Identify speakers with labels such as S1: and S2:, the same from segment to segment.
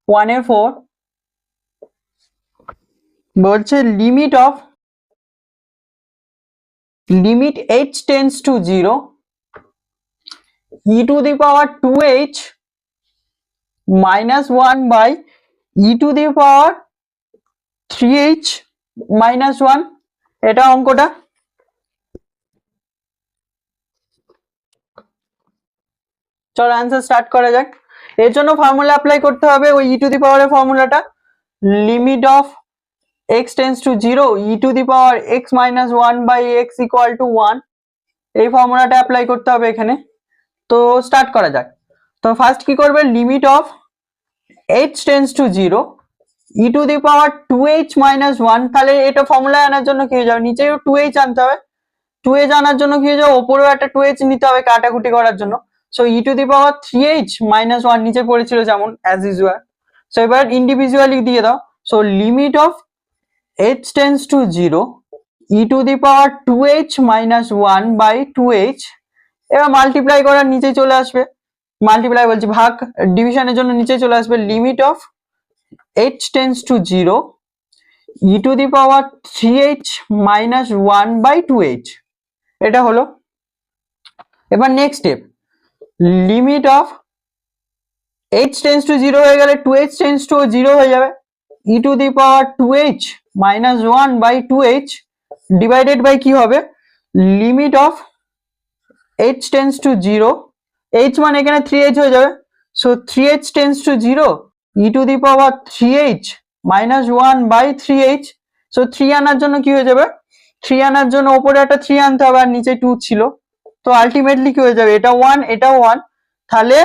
S1: 1 এর 4 বলছে limit h tends to 0 e to the power 2h minus 1 by e to the power 3h minus 1 এটা অঙ্কটা। চলো answer start করা যাক। এর জন্য ফর্মুলা অ্যাপ্লাই করতে হবে ওই ই টু দি পাওয়ারের ফর্মুলাটা, limit of x tends to 0 e to the power x minus 1 by x equal to 1, এই ফর্মুলাটা অ্যাপ্লাই করতে হবে এখানে। তো স্টার্ট করা যাক। তো ফার্স্ট কি করবে, limit of h tends to 0 e to the power 2h minus 1, তাহলে এটা ফর্মুলায় আনার জন্য কি হয়ে যাবে, নিচেও 2h আনতে হবে, 2h আনার জন্য কি হয়ে যাবে, ওপরেও একটা 2h নিতে হবে কাটাকুটি করার জন্য। So e to the power 3h minus 1 নিচে পড়েছিল যেমন অ্যাজ ইউজুয়াল। সো এবার ইন্ডিভিজুয়ালি দিয়ে দাও। So limit of h tends to 0 e to the power 2h minus 1 by 2h, এবার মাল্টিপ্লাই করার নিচে চলে আসবে, মাল্টিপ্লাই বলছি ভাগ, ডিভিশনের জন্য নিচে চলে আসবে limit of h tends to 0 e to the power 3h minus 1 by 2h, এটা হলো। এবার next step, limit of h tends to 0 হয়ে গেলে 2h টেন্ডস টু 0 হয়ে যাবে, e to the power 2h minus 1 by 2h divided by কি হবে, limit of h tends to 0, h মানে এখানে 3h হয়ে যাবে, so 3h tends to 0 e to the power 3h minus 1 by 3h। So 3 আনার জন্য কি হয়ে যাবে, 3 আনার জন্য ওপরে একটা 3 আনতে হবে আর নিচে 2 ছিল, তো আলটিমেটলি কি হয়ে যাবে, এটা 1 এটাও 1, তাহলে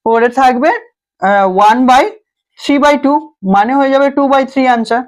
S1: পরে থাকবে 1 বাই 3 বাই 2, মানে হয়ে যাবে 2 বাই 3 আনসার।